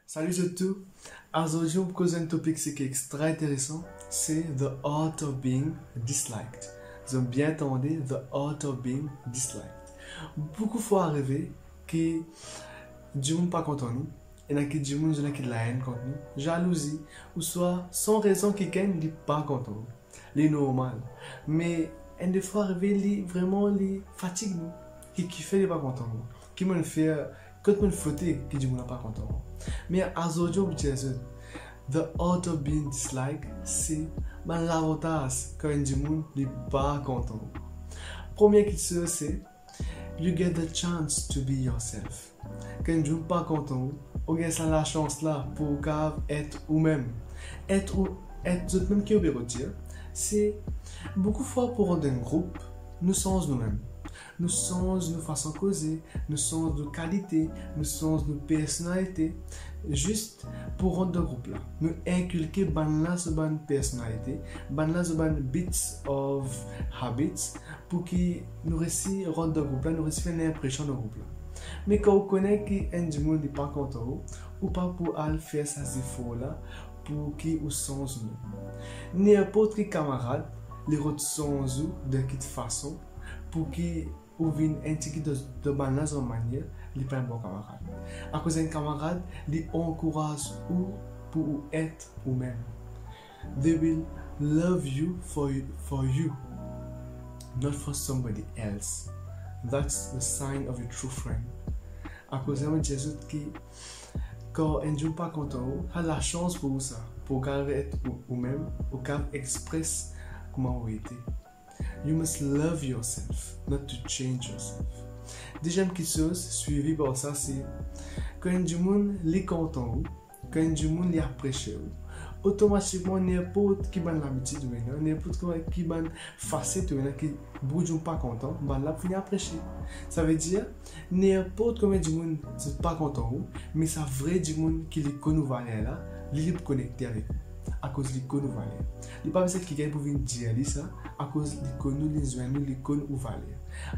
Salut à tous. Aujourd'hui, on cause un topic qui est extra intéressant, c'est the art of being disliked. Vous avez bien entendu, the art of being disliked. Beaucoup de fois arrivé que du monde pas content nous, et que du monde qui de la haine contre nous, jalousie, ou soit sans raison quelqu'un n'est pas content. C'est normal. Mais des fois arrivé, vraiment les fatigue nous, qui fait les pas content nous, qui me fait quand me fouté qui du monde pas content. Mais aujourd'hui, on dit the art of being disliked, c'est l'avantage quand du monde n'est pas content. Première question c'est you get the chance to be yourself. Quand tu n'es pas content, vous avez la chance là pour être vous-même. Être vous-même qui veut dire, c'est beaucoup de fois pour rendre un groupe, nous sommes nous-mêmes. Nous sommes nos façons de causer, nous sommes nos qualités, nous sommes nos personnalités. Juste pour rendre le groupe là, nous inculquer bonne personnalité, bonne bits of habits pour que nous réussissions à rendre le groupe là, nous réussissions faire l'impression de groupe là. Mais quand on connaît qu'un du monde n'est pas content ou pas pour aller faire ces efforts là pour qui nous sommes nous. N'importe quel camarade les ressent de quelle façon pour qui ou vient indiquer de bonne manière, il pas un bon camarade. À cause d'un camarade, il encourage ou pour être vous-même. They will love you for you, not for somebody else. That's the sign of a true friend. À cause d'un Jésus qui, quand un Dieu pas content, a la chance pour ça, pour être vous-même, pour express comment vous êtes. You must love yourself, not to change yourself. Deuxième chose, suivi par ça, c'est quand du monde est content, quand du monde est apprécié, automatiquement, n'importe qui a l'habitude, n'importe qui a facette, qui ne pas content, va finir apprécier. Ça veut dire, n'importe combien du monde n'est pas content, mais ça vrai du monde qui est connu là, il est connecté avec vous. À cause de l'icône ou valeur. Il n'y a pas besoin de quelqu'un pour venir dire ça à cause de l'icône, les oignons, l'icône ou valeur.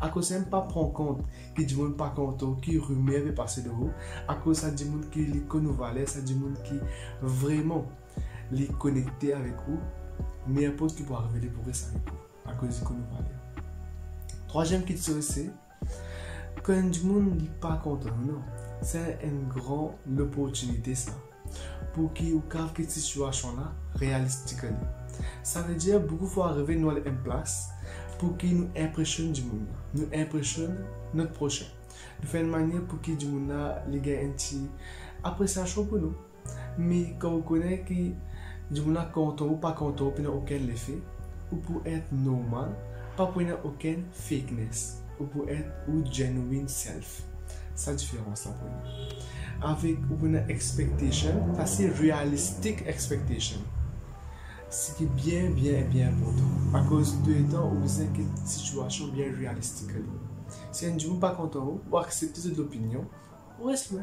À cause de ne pas prendre compte que du monde pas content, qui rumeur va passer de haut. À cause de du monde qui est l'icône ou valeur, c'est du monde qui vraiment les connecté avec vous. N'importe qui peut arriver pour rester avec vous. À cause de l'icône ou valeur. Troisième question c'est quand du monde n'est pas content, non. C'est une grande opportunité ça. Pour qu'il y ait cette situation-là réalistiquement. Ça veut dire beaucoup de fois arriver nous en place pour qu'il nous impressionne du monde, nous impressionne notre prochain. Nous faisons une manière pour qu'il du monde les gars une appréciation pour nous. Mais quand on connaît que du monde content ou pas content, puis n'a aucun effet, ou pour être normal, pas pour n'a aucun fakeness, ou pour être ou genuine self. C'est la différence là pour nous. Avec une expectation, ça c'est realistic expectation. Ce qui est bien important. À cause de temps, vous avez une situation bien réalistique. Si un ne pas content, vous acceptez cette opinion, vous restez.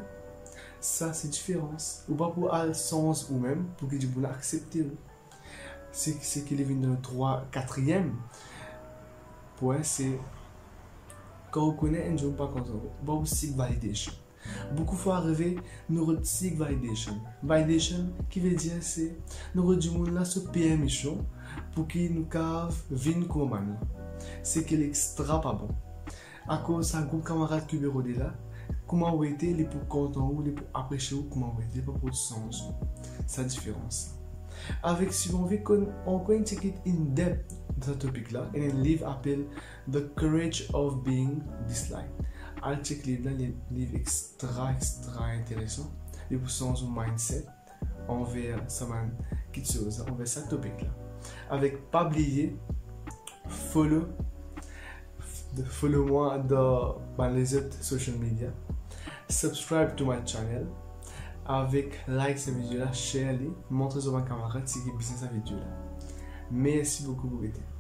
Ça c'est différence. Ou pas pour aller sens ou même pour que vous l'acceptez. C'est qu'il est venu dans le 4e point, c'est quand vous connaissez un ne pas content, vous seek validation. Beaucoup de fois arrivé, nous retirons validation. Validation qui veut dire c'est nous retirons là ce permission pour qu'il nous cave vin comme man. C'est qu'il est extra pas bon. À cause d'un groupe camarade qui est là, comment vous êtes les pour content ou les pour apprécier ou comment vous êtes pas pour le sens. C'est la différence. Avec si on veut qu'on connaît in depth de ce topic là, et un livre appelle The Courage of Being Disliked. Check livre là, livre extra intéressant. Les pour son mindset envers ça quelque chose, envers ce topic là. Avec pas oublier follow moi dans les autres social media. Subscribe to my channel. Avec like cette vidéo là, share les, montrez aux camarades si vous avez besoin de cette vidéo là. Merci beaucoup pour votre temps.